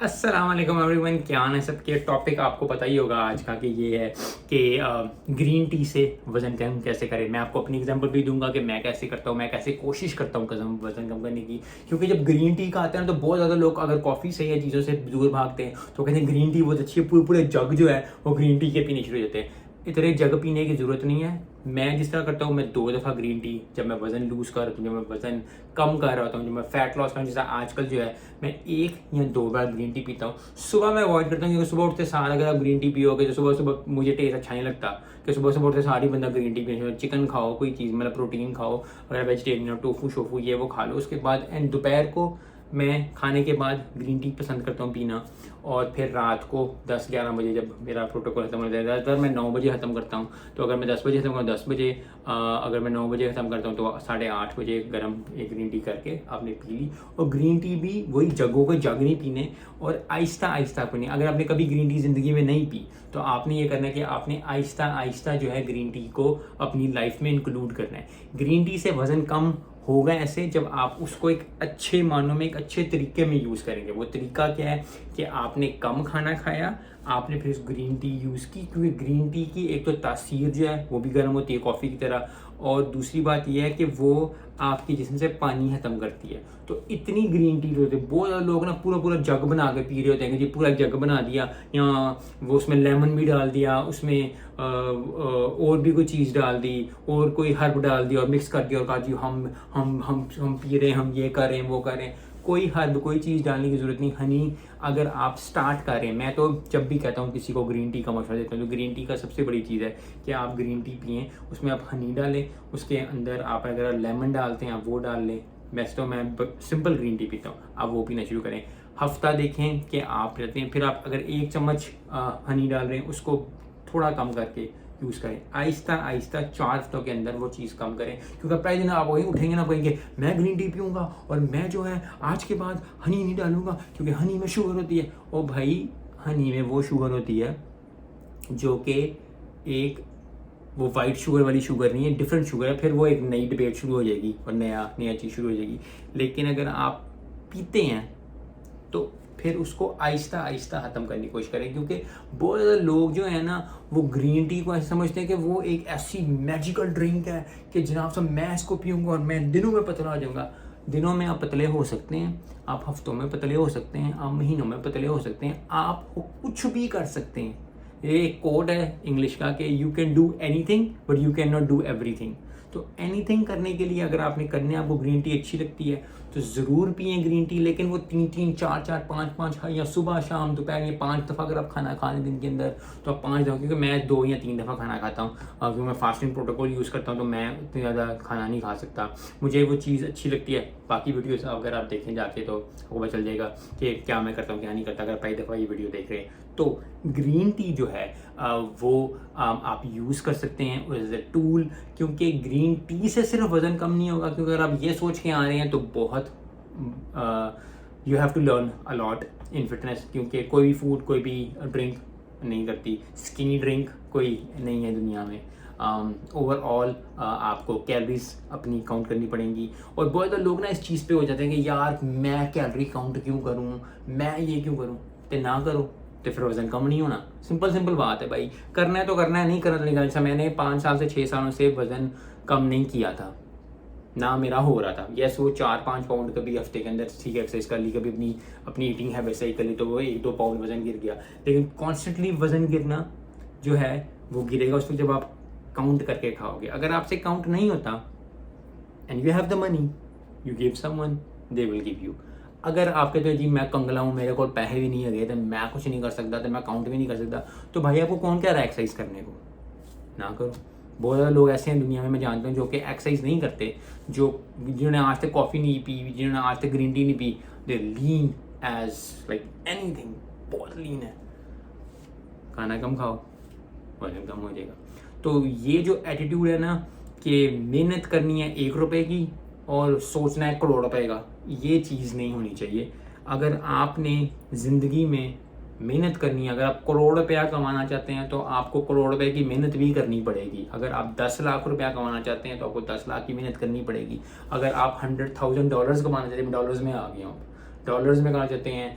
अस्सलाम वालेकुम एवरीवन, क्या है सब के टॉपिक आपको पता ही होगा आज का कि ये है कि ग्रीन टी से वज़न कम कैसे करें। मैं आपको अपनी एग्जांपल भी दूंगा कि मैं कैसे करता हूँ, मैं कैसे कोशिश करता हूँ वज़न कम करने की। क्योंकि जब ग्रीन टी का आता है ना तो बहुत ज़्यादा लोग अगर कॉफ़ी से या चीज़ों से दूर भागते हैं तो कहते हैं ग्रीन टी बहुत अच्छी है, पूरे पूरे जग जो है वो ग्रीन टी के पीने शुरू हो जाते हैं। इतने जग पीने की ज़रूरत नहीं है। मैं जिस तरह करता हूँ, मैं 2 दफ़ा ग्रीन टी, जब मैं वज़न लूज़ कर रहा हूँ, जब मैं वज़न कम कर रहा होता हूँ, जब मैं फैट लॉस कर रहा हूँ, जैसा आजकल जो है मैं 1 या 2 बार ग्रीन टी पीता हूँ। सुबह मैं अवॉइड करता हूँ क्योंकि सुबह उठते सार अगर आप ग्रीन टी पियोगे तो सुबह सुबह मुझे टेस्ट अच्छा नहीं लगता कि सुबह सुबह उठते सार ही बंदा ग्रीन टी पिए। चिकन खाओ, कोई चीज़ मतलब प्रोटीन खाओ, अगर वेजिटेरियन हो टोफू शोफू ये वो खा लो। उसके बाद एंड दोपहर को मैं खाने के बाद ग्रीन टी पसंद करता हूँ पीना। और फिर रात को 10-11 बजे जब मेरा प्रोटोकॉल खत्म हो जाता है, ज़्यादातर मैं 9 बजे ख़त्म करता हूँ। तो अगर मैं 10 बजे ख़त्म करूँ 10 बजे, अगर मैं 9 बजे ख़त्म करता हूँ तो 8:30 बजे गर्म एक ग्रीन टी करके आपने पी ली। और ग्रीन टी भी वही जगों को जग नहीं पीने और आहिस्ता आहिस्ता पीने। अगर आपने कभी ग्रीन टी ज़िंदगी में नहीं पी तो आपने ये करना है कि आपने आहिस्ता आहिस्ता जो है ग्रीन टी को अपनी लाइफ में इंक्लूड करना है। ग्रीन टी से वज़न कम होगा ऐसे जब आप उसको एक अच्छे मानों में एक अच्छे तरीके में यूज़ करेंगे। वो तरीका क्या है कि आपने कम खाना खाया, आपने फिर उस ग्रीन टी यूज़ की, क्योंकि ग्रीन टी की एक तो तासीर जो है वो भी गर्म होती है कॉफ़ी की तरह, और दूसरी बात यह है कि वो आपके जिस्म से पानी ख़त्म करती है। तो इतनी ग्रीन टी जो होती है, बहुत ज़्यादा लोग ना पूरा पूरा जग बना के पी रहे होते हैं कि जी पूरा जग बना दिया, या वो उसमें लेमन भी डाल दिया, उसमें और भी कोई चीज़ डाल दी और कोई हर्ब डाल दिया और मिक्स कर दिया और कहा जी हम पी रहे हैं, हम ये कर रहे हैं वो कर रहे हैं। कोई हर्ब कोई चीज़ डालने की ज़रूरत नहीं। हनी अगर आप स्टार्ट कर रहे हैं, मैं तो जब भी कहता हूँ किसी को ग्रीन टी का मशवरा देता हूँ तो ग्रीन टी का सबसे बड़ी चीज़ है कि आप ग्रीन टी पिएँ, उसमें आप हनी डालें, उसके अंदर आप अगर लेमन डालते हैं आप वो डाल लें। वैसे तो मैं सिंपल ग्रीन टी पीता हूँ, आप वो पीना शुरू करें। हफ्ता देखें कि आप रहते हैं, फिर आप अगर 1 चम्मच हनी डाल रहे हैं उसको थोड़ा कम करके यूज़ करें। आहिस्ता आहिस्ता 4 हफ्तों के अंदर वो चीज़ कम करें। क्योंकि प्राय दिन आप वही उठेंगे ना, कहेंगे मैं ग्रीन टी पीऊँगा और मैं जो है आज के बाद हनी नहीं डालूंगा क्योंकि हनी में शुगर होती है। ओ भाई, हनी में वो शुगर होती है जो कि एक वो वाइट शुगर वाली शुगर नहीं है, डिफरेंट शुगर है। फिर वो एक नई डिबेट शुरू हो जाएगी और नया चीज़ शुरू हो जाएगी। लेकिन अगर आप पीते हैं तो फिर उसको आहिस्ता आहिस्ता ख़त्म करने की कोशिश करें। क्योंकि बहुत ज़्यादा लोग जो है ना वो ग्रीन टी को ऐसे समझते हैं कि वो एक ऐसी मैजिकल ड्रिंक है कि जनाब साहब मैं इसको पीऊँगा और मैं दिनों में पतला हो जाऊँगा। दिनों में आप पतले हो सकते हैं, आप हफ्तों में पतले हो सकते हैं, आप महीनों में पतले हो सकते हैं, आप कुछ भी कर सकते हैं। ये एक कोड है इंग्लिश का कि you can do anything but you can not do everything. तो एनीथिंग करने के लिए अगर आपने करने आपको ग्रीन टी अच्छी लगती है तो ज़रूर पिए ग्रीन टी। लेकिन वो 3-3, 4-4, 5-5 या सुबह शाम दोपहर ये 5 दफ़ा अगर आप खाना खा लें दिन के अंदर तो आप 5 दफ़ा, क्योंकि मैं 2 या 3 दफ़ा खाना खाता हूँ क्योंकि मैं फास्टिंग प्रोटोकॉल यूज़ करता हूँ तो मैं इतनी ज़्यादा खाना नहीं खा सकता। मुझे वो चीज़ अच्छी लगती है। बाकी वीडियोस अगर आप देखें जाके तो आपको पता चल जाएगा कि क्या मैं करता हूँ क्या नहीं करता, अगर पहली दफ़ा ये वीडियो देख रहे हैं। तो ग्रीन टी जो है वो आप यूज़ कर सकते हैं एज ए टूल। क्योंकि ग्रीन टी से सिर्फ वज़न कम नहीं होगा, क्योंकि अगर आप ये सोच के आ रहे हैं तो बहुत you have to learn a lot in fitness. क्योंकि कोई भी फूड कोई भी ड्रिंक नहीं करती, स्किनी ड्रिंक कोई नहीं है दुनिया में। ओवरऑल आपको कैलोरीज अपनी काउंट करनी पड़ेंगी। और बहुत ज़्यादा लोग ना इस चीज़ पे हो जाते हैं कि यार मैं कैलोरी काउंट क्यों करूँ, मैं ये क्यों करूँ। तो ना करो तो फिर वज़न कम नहीं होना। सिंपल बात है भाई, करना है तो करना है, नहीं करना तो नहीं करना। जैसा मैंने 5 साल से 6 सालों से वज़न कम नहीं किया था, ना मेरा हो रहा था। यस, वो 4-5 पाउंड कभी हफ्ते के अंदर ठीक है एक्सरसाइज कर ली, कभी अपनी ईटिंग हैबिट सही कर ली तो वो 1-2 पाउंड वज़न गिर गया। लेकिन कॉन्स्टेंटली वज़न गिरना जो है वो गिरेगा उसको जब आप काउंट करके खाओगे। अगर आपसे काउंट नहीं होता and you have the money, you give someone, they will give you. अगर आप कहते हो जी मैं कंगला हूँ, मेरे को पैसे भी नहीं है तो मैं कुछ नहीं कर सकता, तो मैं काउंट भी नहीं कर सकता, तो भाई आपको कौन कह रहा है एक्सरसाइज करने को, ना करो। बहुत ज़्यादा लोग ऐसे हैं दुनिया में, मैं जानता हूँ, जो कि एक्सरसाइज नहीं करते, जिन्होंने आज तक कॉफ़ी नहीं पी, जिन्होंने आज तक ग्रीन टी नहीं पी, दे लीन एज लाइक एनीथिंग, बहुत लीन है। खाना कम खाओ, वजन कम हो जाएगा। तो ये जो एटीट्यूड है ना कि मेहनत करनी है 1 रुपए की और सोचना है करोड़ रुपए का, ये चीज़ नहीं होनी चाहिए। अगर आपने ज़िंदगी में मेहनत करनी है, अगर आप करोड़ रुपया कमाना चाहते हैं तो आपको करोड़ रुपए की मेहनत भी करनी पड़ेगी। अगर आप 10 लाख रुपया कमाना चाहते हैं तो आपको 10 लाख की मेहनत करनी पड़ेगी। अगर आप $100,000 कमाना चाहते हैं, डॉलर्स में आ गया हूँ, डॉलर्स में कमाना चाहते हैं